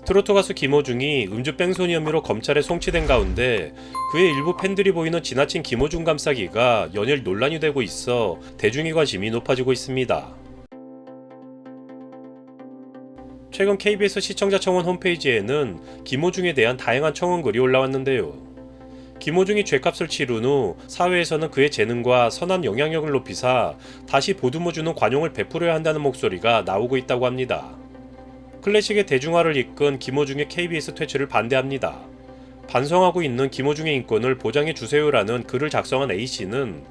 트로트 가수 김호중이 음주 뺑소니 혐의로 검찰에 송치된 가운데 그의 일부 팬들이 보이는 지나친 김호중 감싸기가 연일 논란이 되고 있어 대중의 관심이 높아지고 있습니다. 최근 KBS 시청자 청원 홈페이지에는 김호중에 대한 다양한 청원글이 올라왔는데요. 김호중이 죗값을 치른 후 사회에서는 그의 재능과 선한 영향력을 높이사 다시 보듬어주는 관용을 베풀어야 한다는 목소리가 나오고 있다고 합니다. 클래식의 대중화를 이끈 김호중의 KBS 퇴출을 반대합니다. 반성하고 있는 김호중의 인권을 보장해 주세요라는 글을 작성한 A씨는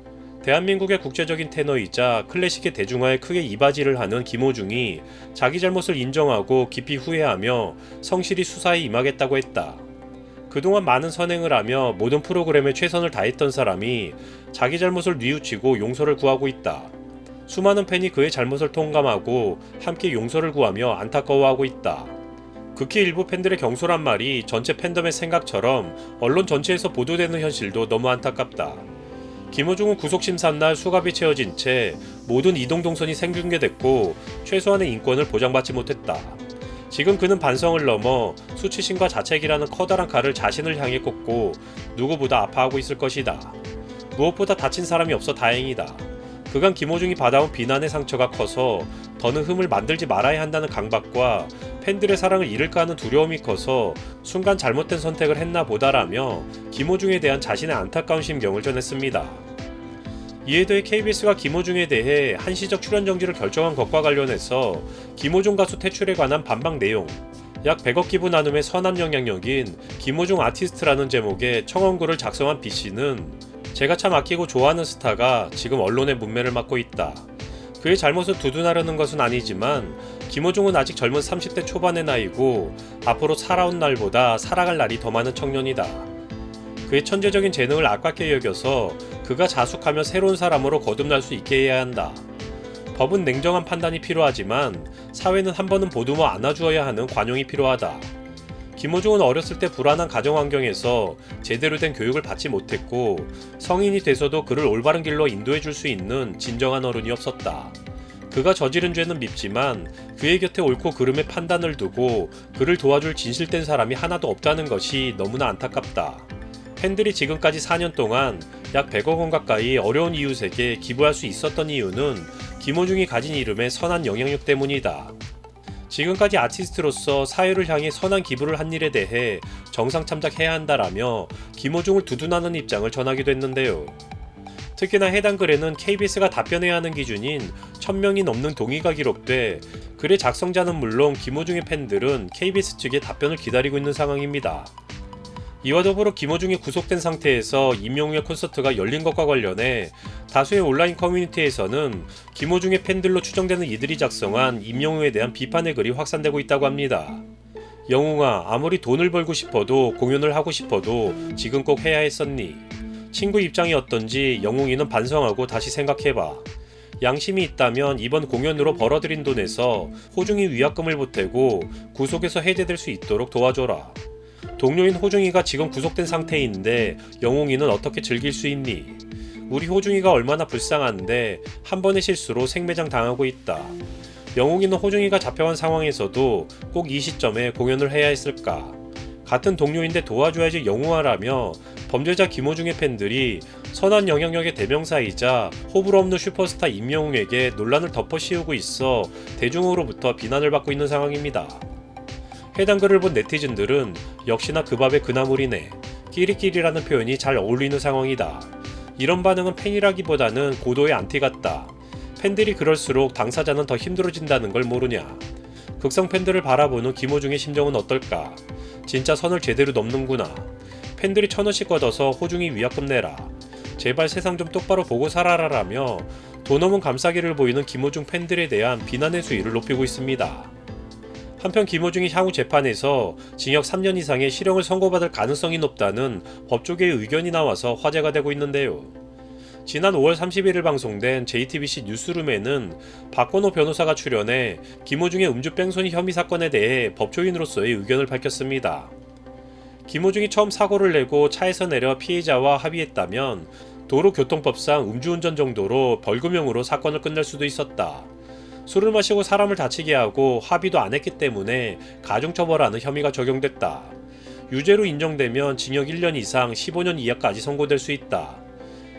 대한민국의 국제적인 테너이자 클래식의 대중화에 크게 이바지를 하는 김호중이 자기 잘못을 인정하고 깊이 후회하며 성실히 수사에 임하겠다고 했다. 그동안 많은 선행을 하며 모든 프로그램에 최선을 다했던 사람이 자기 잘못을 뉘우치고 용서를 구하고 있다. 수많은 팬이 그의 잘못을 통감하고 함께 용서를 구하며 안타까워하고 있다. 극히 일부 팬들의 경솔한 말이 전체 팬덤의 생각처럼 언론 전체에서 보도되는 현실도 너무 안타깝다. 김호중은 구속심산 날 수갑이 채워진 채 모든 이동 동선이 생중계됐고 최소한의 인권을 보장받지 못했다. 지금 그는 반성을 넘어 수치심과 자책이라는 커다란 칼을 자신을 향해 꽂고 누구보다 아파하고 있을 것이다. 무엇보다 다친 사람이 없어 다행이다. 그간 김호중이 받아온 비난의 상처가 커서 더는 흠을 만들지 말아야 한다는 강박과 팬들의 사랑을 잃을까 하는 두려움이 커서 순간 잘못된 선택을 했나 보다라며 김호중에 대한 자신의 안타까운 심경을 전했습니다. 이에 대해 KBS가 김호중에 대해 한시적 출연 정지를 결정한 것과 관련해서 김호중 가수 퇴출에 관한 반박 내용, 약 100억 기부 나눔의 선한 영향력인 김호중 아티스트라는 제목의 청원글을 작성한 B씨는 제가 참 아끼고 좋아하는 스타가 지금 언론의 문매를 맡고 있다. 그의 잘못을 두둔하려는 것은 아니지만 김호중은 아직 젊은 30대 초반의 나이고 앞으로 살아온 날보다 살아갈 날이 더 많은 청년이다. 그의 천재적인 재능을 아깝게 여겨서 그가 자숙하며 새로운 사람으로 거듭날 수 있게 해야 한다. 법은 냉정한 판단이 필요하지만 사회는 한 번은 보듬어 안아주어야 하는 관용이 필요하다. 김호중은 어렸을 때 불안한 가정 환경에서 제대로 된 교육을 받지 못했고 성인이 돼서도 그를 올바른 길로 인도해 줄 수 있는 진정한 어른이 없었다. 그가 저지른 죄는 밉지만 그의 곁에 옳고 그름의 판단을 두고 그를 도와줄 진실된 사람이 하나도 없다는 것이 너무나 안타깝다. 팬들이 지금까지 4년 동안 약 100억 원 가까이 어려운 이웃에게 기부할 수 있었던 이유는 김호중이 가진 이름의 선한 영향력 때문이다. 지금까지 아티스트로서 사회를 향해 선한 기부를 한 일에 대해 정상 참작해야 한다라며 김호중을 두둔하는 입장을 전하기도 했는데요. 특히나 해당 글에는 KBS가 답변해야 하는 기준인 1000명이 넘는 동의가 기록돼 글의 작성자는 물론 김호중의 팬들은 KBS 측의 답변을 기다리고 있는 상황입니다. 이와 더불어 김호중이 구속된 상태에서 임영웅의 콘서트가 열린 것과 관련해 다수의 온라인 커뮤니티에서는 김호중의 팬들로 추정되는 이들이 작성한 임영웅에 대한 비판의 글이 확산되고 있다고 합니다. 영웅아, 아무리 돈을 벌고 싶어도 공연을 하고 싶어도 지금 꼭 해야 했었니? 친구 입장이 어떤지 영웅이는 반성하고 다시 생각해봐. 양심이 있다면 이번 공연으로 벌어들인 돈에서 호중이 위약금을 보태고 구속에서 해제될 수 있도록 도와줘라. 동료인 호중이가 지금 구속된 상태인데 영웅이는 어떻게 즐길 수 있니? 우리 호중이가 얼마나 불쌍한데 한 번의 실수로 생매장 당하고 있다. 영웅이는 호중이가 잡혀간 상황에서도 꼭 이 시점에 공연을 해야 했을까? 같은 동료인데 도와줘야지 영웅아라며 범죄자 김호중의 팬들이 선한 영향력의 대명사이자 호불호 없는 슈퍼스타 임영웅에게 논란을 덮어씌우고 있어 대중으로부터 비난을 받고 있는 상황입니다. 해당 글을 본 네티즌들은 역시나 그 밥에 그 나물이네. 끼리끼리라는 표현이 잘 어울리는 상황이다. 이런 반응은 팬이라기보다는 고도의 안티 같다. 팬들이 그럴수록 당사자는 더 힘들어진다는 걸 모르냐. 극성 팬들을 바라보는 김호중의 심정은 어떨까. 진짜 선을 제대로 넘는구나. 팬들이 1000원씩 걷어서 호중이 위약금 내라. 제발 세상 좀 똑바로 보고 살아라라며 돈 없는 감싸기를 보이는 김호중 팬들에 대한 비난의 수위를 높이고 있습니다. 한편 김호중이 향후 재판에서 징역 3년 이상의 실형을 선고받을 가능성이 높다는 법조계의 의견이 나와서 화제가 되고 있는데요. 지난 5월 31일 방송된 JTBC 뉴스룸에는 박건호 변호사가 출연해 김호중의 음주 뺑소니 혐의 사건에 대해 법조인으로서의 의견을 밝혔습니다. 김호중이 처음 사고를 내고 차에서 내려 피해자와 합의했다면 도로교통법상 음주운전 정도로 벌금형으로 사건을 끝낼 수도 있었다. 술을 마시고 사람을 다치게 하고 합의도 안 했기 때문에 가중처벌하는 혐의가 적용됐다. 유죄로 인정되면 징역 1년 이상 15년 이하까지 선고될 수 있다.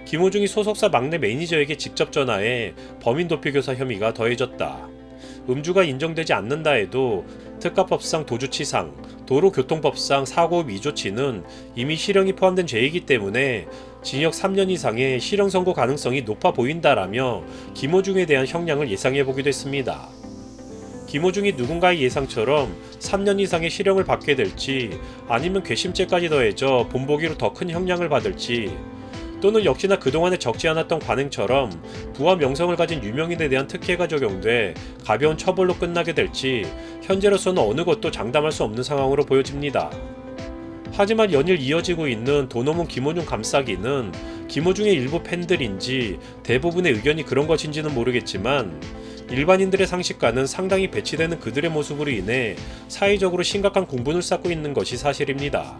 김호중이 소속사 막내 매니저에게 직접 전화해 범인 도피교사 혐의가 더해졌다. 음주가 인정되지 않는다 해도 특가법상 도주치상, 도로교통법상 사고 위조치는 이미 실형이 포함된 죄이기 때문에 징역 3년 이상의 실형 선고 가능성이 높아 보인다라며 김호중에 대한 형량을 예상해보기도 했습니다. 김호중이 누군가의 예상처럼 3년 이상의 실형을 받게 될지 아니면 괘씸죄까지 더해져 본보기로 더 큰 형량을 받을지 또는 역시나 그동안에 적지 않았던 관행처럼 부와 명성을 가진 유명인에 대한 특혜가 적용돼 가벼운 처벌로 끝나게 될지 현재로서는 어느 것도 장담할 수 없는 상황으로 보여집니다. 하지만 연일 이어지고 있는 도노문 김호중 감싸기는 김호중의 일부 팬들인지 대부분의 의견이 그런 것인지는 모르겠지만 일반인들의 상식과는 상당히 배치되는 그들의 모습으로 인해 사회적으로 심각한 공분을 쌓고 있는 것이 사실입니다.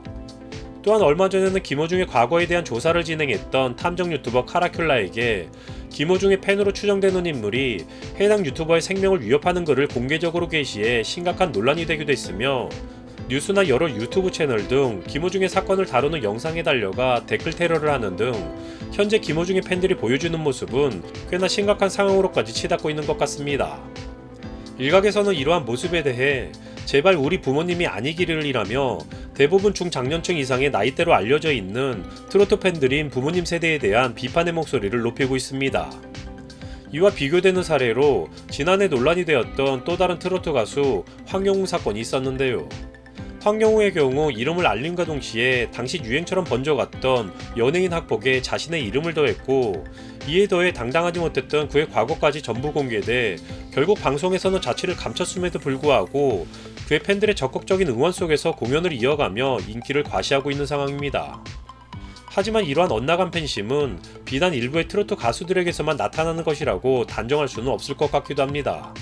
또한 얼마 전에는 김호중의 과거에 대한 조사를 진행했던 탐정 유튜버 카라큘라에게 김호중의 팬으로 추정되는 인물이 해당 유튜버의 생명을 위협하는 글을 공개적으로 게시해 심각한 논란이 되기도 했으며 뉴스나 여러 유튜브 채널 등 김호중의 사건을 다루는 영상에 달려가 댓글 테러를 하는 등 현재 김호중의 팬들이 보여주는 모습은 꽤나 심각한 상황으로까지 치닫고 있는 것 같습니다. 일각에서는 이러한 모습에 대해 제발 우리 부모님이 아니기를이라며 대부분 중장년층 이상의 나이대로 알려져 있는 트로트 팬들인 부모님 세대에 대한 비판의 목소리를 높이고 있습니다. 이와 비교되는 사례로 지난해 논란이 되었던 또 다른 트로트 가수 황영우 사건이 있었는데요. 황영우의 경우 이름을 알림과 동시에 당시 유행처럼 번져갔던 연예인 학폭에 자신의 이름을 더했고 이에 더해 당당하지 못했던 그의 과거까지 전부 공개돼 결국 방송에서는 자취를 감췄음에도 불구하고 그의 팬들의 적극적인 응원 속에서 공연을 이어가며 인기를 과시하고 있는 상황입니다. 하지만 이러한 엇나간 팬심은 비단 일부의 트로트 가수들에게서만 나타나는 것이라고 단정할 수는 없을 것 같기도 합니다.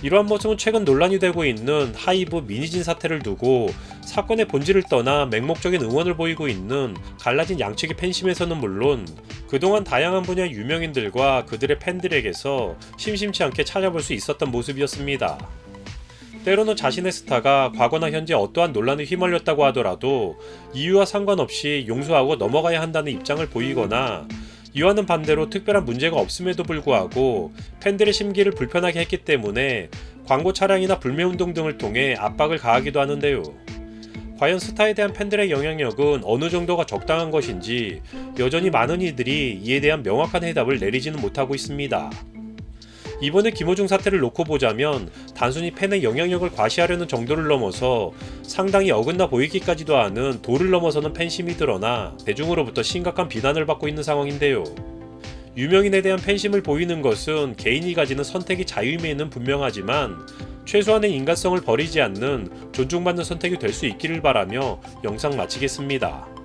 이러한 모습은 최근 논란이 되고 있는 하이브 민희진 사태를 두고 사건의 본질을 떠나 맹목적인 응원을 보이고 있는 갈라진 양측의 팬심에서는 물론 그동안 다양한 분야의 유명인들과 그들의 팬들에게서 심심치 않게 찾아볼 수 있었던 모습이었습니다. 때로는 자신의 스타가 과거나 현재 어떠한 논란에 휘말렸다고 하더라도 이유와 상관없이 용서하고 넘어가야 한다는 입장을 보이거나 이와는 반대로 특별한 문제가 없음에도 불구하고 팬들의 심기를 불편하게 했기 때문에 광고 차량이나 불매운동 등을 통해 압박을 가하기도 하는데요. 과연 스타에 대한 팬들의 영향력은 어느 정도가 적당한 것인지 여전히 많은 이들이 이에 대한 명확한 해답을 내리지는 못하고 있습니다. 이번에 김호중 사태를 놓고 보자면 단순히 팬의 영향력을 과시하려는 정도를 넘어서 상당히 어긋나 보이기까지도 하는 도를 넘어서는 팬심이 드러나 대중으로부터 심각한 비난을 받고 있는 상황인데요. 유명인에 대한 팬심을 보이는 것은 개인이 가지는 선택의 자유임에는 분명하지만 최소한의 인간성을 버리지 않는 존중받는 선택이 될 수 있기를 바라며 영상 마치겠습니다.